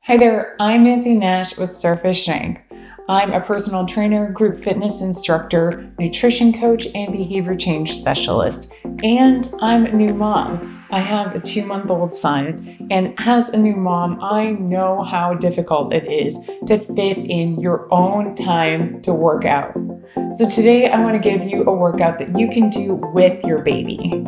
Hi there, I'm Nancy Nash with Starfish Strength. I'm a personal trainer, group fitness instructor, nutrition coach, and behavior change specialist. And I'm a new mom. I have a 2-month-old son, and as a new mom, I know how difficult it is to fit in your own time to work out. So today I want to give you a workout that you can do with your baby.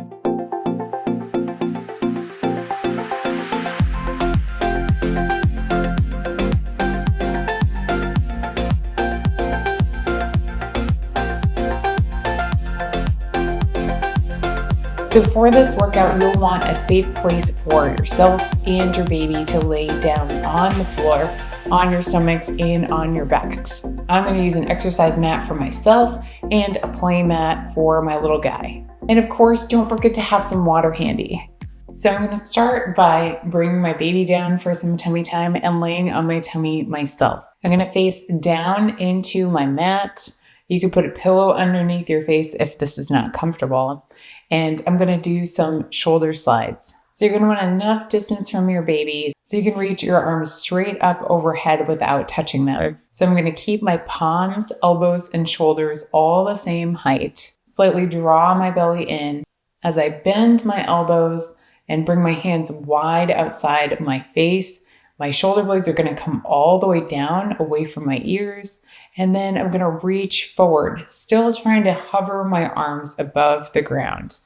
So for this workout, you'll want a safe place for yourself and your baby to lay down on the floor, on your stomachs, and on your backs. I'm going to use an exercise mat for myself and a play mat for my little guy. And of course, don't forget to have some water handy. So I'm going to start by bringing my baby down for some tummy time and laying on my tummy myself. I'm going to face down into my mat. You could put a pillow underneath your face if this is not comfortable. And I'm going to do some shoulder slides. So you're going to want enough distance from your baby so you can reach your arms straight up overhead without touching them. So I'm going to keep my palms, elbows, and shoulders all the same height. Slightly draw my belly in as I bend my elbows and bring my hands wide outside of my face. My shoulder blades are going to come all the way down away from my ears. And then I'm going to reach forward, still trying to hover my arms above the ground.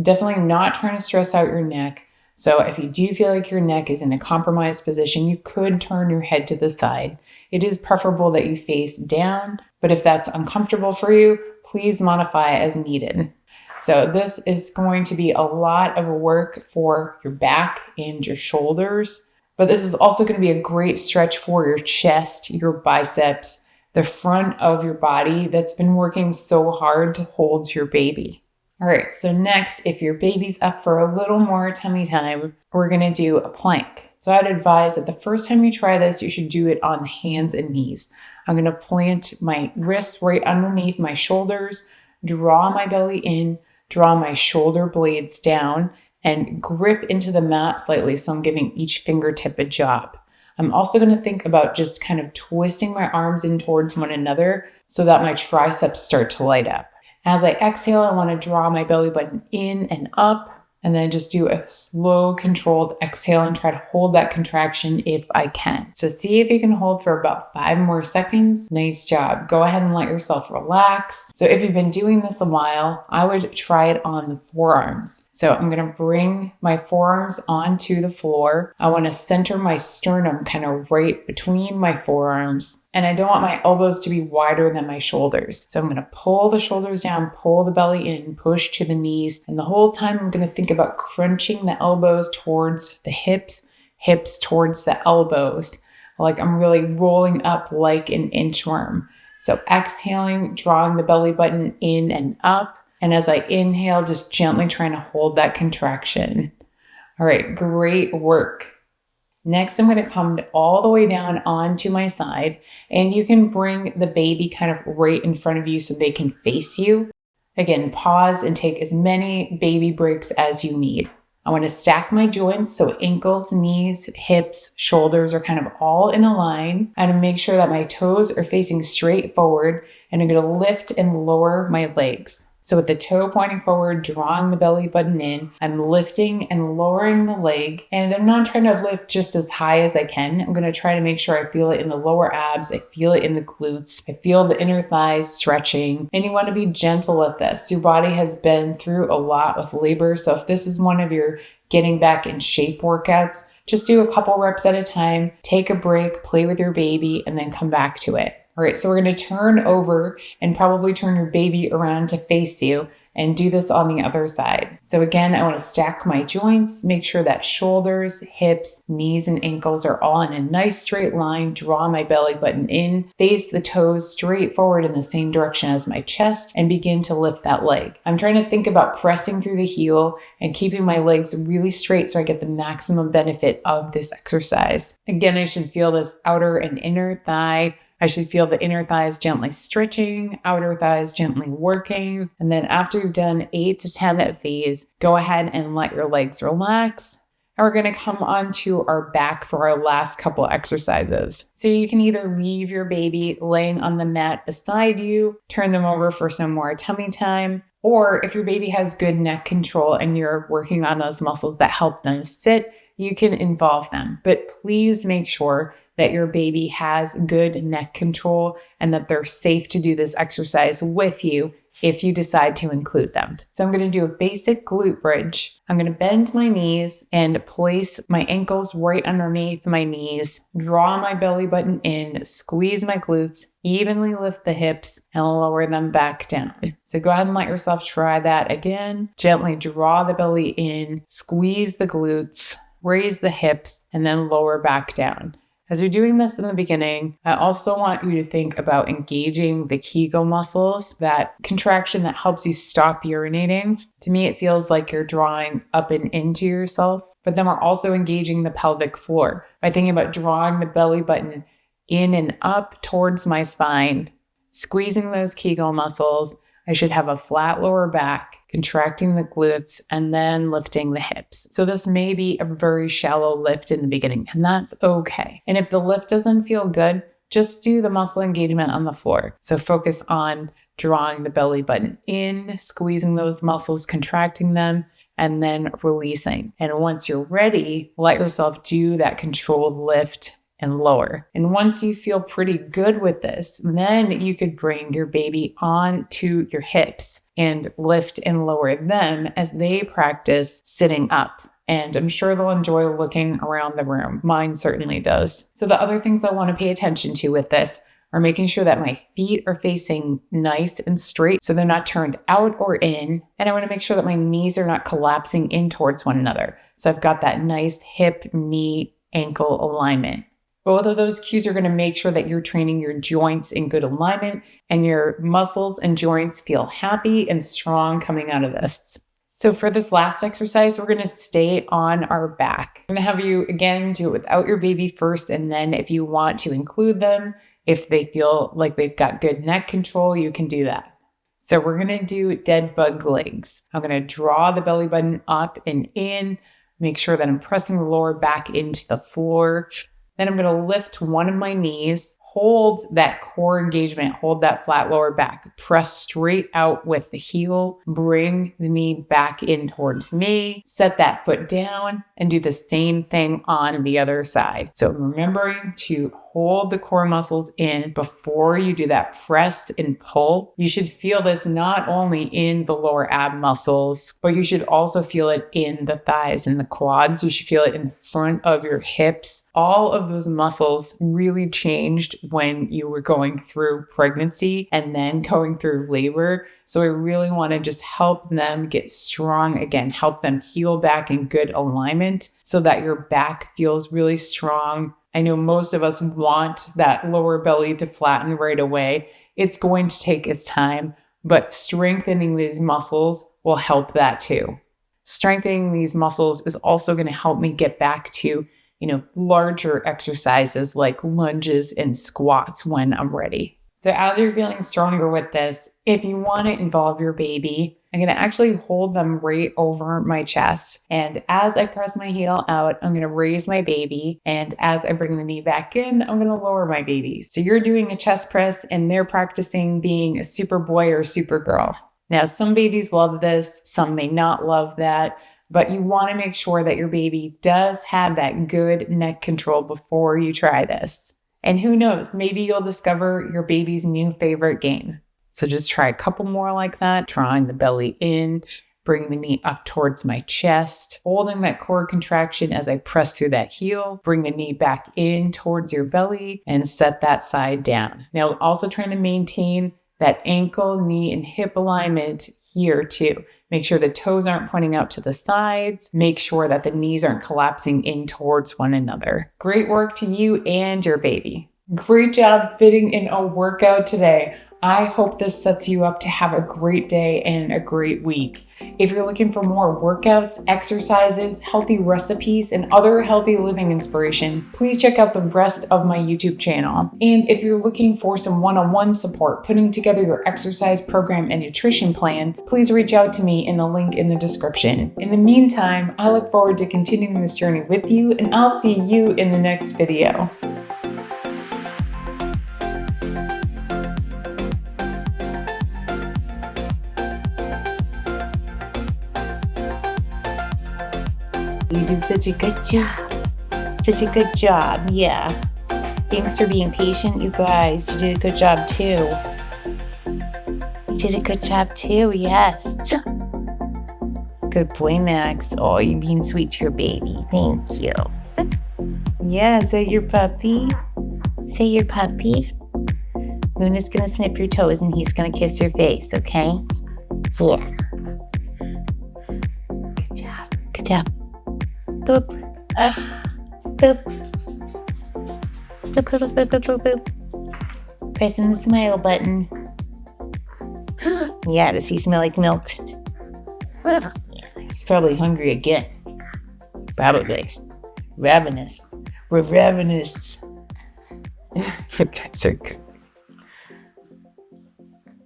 Definitely not trying to stress out your neck. So if you do feel like your neck is in a compromised position, you could turn your head to the side. It is preferable that you face down, but if that's uncomfortable for you, please modify as needed. So this is going to be a lot of work for your back and your shoulders, but this is also going to be a great stretch for your chest, your biceps, the front of your body that's been working so hard to hold your baby. All right, so next, if your baby's up for a little more tummy time, we're gonna do a plank. So I'd advise that the first time you try this, you should do it on the hands and knees. I'm gonna plant my wrists right underneath my shoulders, draw my belly in, draw my shoulder blades down, and grip into the mat slightly so I'm giving each fingertip a job. I'm also going to think about just kind of twisting my arms in towards one another so that my triceps start to light up. As I exhale, I want to draw my belly button in and up, and then just do a slow, controlled exhale and try to hold that contraction if I can. So see if you can hold for about 5 more seconds. Nice job. Go ahead and let yourself relax. So if you've been doing this a while, I would try it on the forearms. So I'm going to bring my forearms onto the floor. I want to center my sternum kind of right between my forearms. And I don't want my elbows to be wider than my shoulders. So I'm going to pull the shoulders down, pull the belly in, push to the knees. And the whole time I'm going to think about crunching the elbows towards the hips, hips towards the elbows. Like I'm really rolling up like an inchworm. So exhaling, drawing the belly button in and up. And as I inhale, just gently trying to hold that contraction. All right, great work. Next, I'm going to come all the way down onto my side, and you can bring the baby kind of right in front of you so they can face you. Again, pause and take as many baby breaks as you need. I want to stack my joints so ankles, knees, hips, shoulders are kind of all in a line. I want to make sure that my toes are facing straight forward, and I'm going to lift and lower my legs. So with the toe pointing forward, drawing the belly button in, I'm lifting and lowering the leg. And I'm not trying to lift just as high as I can. I'm going to try to make sure I feel it in the lower abs. I feel it in the glutes. I feel the inner thighs stretching. And you want to be gentle with this. Your body has been through a lot with labor. So if this is one of your getting back in shape workouts, just do a couple reps at a time, take a break, play with your baby, and then come back to it. All right, so we're going to turn over and probably turn your baby around to face you and do this on the other side. So again, I want to stack my joints, make sure that shoulders, hips, knees, and ankles are all in a nice straight line, draw my belly button in, face the toes straight forward in the same direction as my chest, and begin to lift that leg. I'm trying to think about pressing through the heel and keeping my legs really straight so I get the maximum benefit of this exercise. Again, I should feel this outer and inner thigh. I should feel the inner thighs gently stretching, outer thighs gently working. And then after you've done 8 to 10 of these, go ahead and let your legs relax And we're going to come onto our back for our last couple exercises. So you can either leave your baby laying on the mat beside you, turn them over for some more tummy time, or if your baby has good neck control and you're working on those muscles that help them sit, you can involve them. But please make sure that your baby has good neck control and that they're safe to do this exercise with you if you decide to include them. So I'm going to do a basic glute bridge. I'm going to bend my knees and place my ankles right underneath my knees, draw my belly button in, squeeze my glutes, evenly lift the hips, and lower them back down. So go ahead and let yourself try that again. Gently draw the belly in, squeeze the glutes, raise the hips, and then lower back down. As you're doing this in the beginning, I also want you to think about engaging the Kegel muscles, that contraction that helps you stop urinating. To me, it feels like you're drawing up and into yourself, but then we're also engaging the pelvic floor by thinking about drawing the belly button in and up towards my spine, squeezing those Kegel muscles. I should have a flat lower back, contracting the glutes, and then lifting the hips. So this may be a very shallow lift in the beginning, and that's okay. And if the lift doesn't feel good, just do the muscle engagement on the floor. So focus on drawing the belly button in, squeezing those muscles, contracting them, and then releasing. And once you're ready, let yourself do that controlled lift and lower. And once you feel pretty good with this, then you could bring your baby onto your hips and lift and lower them as they practice sitting up. And I'm sure they'll enjoy looking around the room. Mine certainly does. So the other things I want to pay attention to with this are making sure that my feet are facing nice and straight so they're not turned out or in. And I want to make sure that my knees are not collapsing in towards one another. So I've got that nice hip, knee, ankle alignment. Both of those cues are going to make sure that you're training your joints in good alignment and your muscles and joints feel happy and strong coming out of this. So for this last exercise, we're going to stay on our back. I'm going to have you again do it without your baby first, and then if you want to include them, if they feel like they've got good neck control, you can do that. So we're going to do dead bug legs. I'm going to draw the belly button up and in, make sure that I'm pressing the lower back into the floor. Then I'm going to lift one of my knees, hold that core engagement, hold that flat lower back, press straight out with the heel, bring the knee back in towards me, set that foot down, and do the same thing on the other side. So remembering to hold the core muscles in before you do that press and pull. You should feel this not only in the lower ab muscles, but you should also feel it in the thighs and the quads. You should feel it in the front of your hips. All of those muscles really changed when you were going through pregnancy and then going through labor. So I really want to just help them get strong again, help them heal back in good alignment so that your back feels really strong. I know most of us want that lower belly to flatten right away. It's going to take its time, but strengthening these muscles will help that too. Strengthening these muscles is also going to help me get back to, larger exercises like lunges and squats when I'm ready. So as you're feeling stronger with this, if you want to involve your baby, I'm going to actually hold them right over my chest. And as I press my heel out, I'm going to raise my baby. And as I bring the knee back in, I'm going to lower my baby. So you're doing a chest press and they're practicing being a super boy or super girl. Now, some babies love this. Some may not love that. But you want to make sure that your baby does have that good neck control before you try this. And who knows, maybe you'll discover your baby's new favorite game. So just try a couple more like that, drawing the belly in, bring the knee up towards my chest, holding that core contraction as I press through that heel, bring the knee back in towards your belly and set that side down. Now, also trying to maintain that ankle, knee, and hip alignment here too. Make sure the toes aren't pointing out to the sides. Make sure that the knees aren't collapsing in towards one another. Great work to you and your baby. Great job fitting in a workout today. I hope this sets you up to have a great day and a great week. If you're looking for more workouts, exercises, healthy recipes, and other healthy living inspiration, please check out the rest of my YouTube channel. And if you're looking for some one-on-one support putting together your exercise program and nutrition plan, please reach out to me in the link in the description. In the meantime, I look forward to continuing this journey with you, and I'll see you in the next video. You did such a good job. Such a good job, yeah. Thanks for being patient, you guys. You did a good job too. You did a good job too, yes. Good boy, Max. Oh, you're being sweet to your baby. Thank you. Yeah, is that your puppy? Is that your puppy? Luna's gonna snip your toes and he's gonna kiss your face, okay? Yeah. Good job. Good job. Boop. Boop. Boop, boop, boop, boop, boop, boop. Pressing the smile button. Yeah, does he smell like milk? Yeah, he's probably hungry again. Probably. Ravenous. We're ravenous. You guys are good.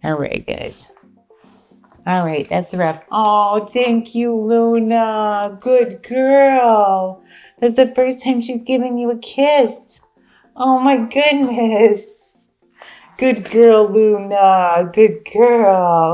All right, guys. All right, that's a wrap. Oh, thank you, Luna. Good girl. That's the first time she's giving you a kiss. Oh my goodness. Good girl, Luna. Good girl.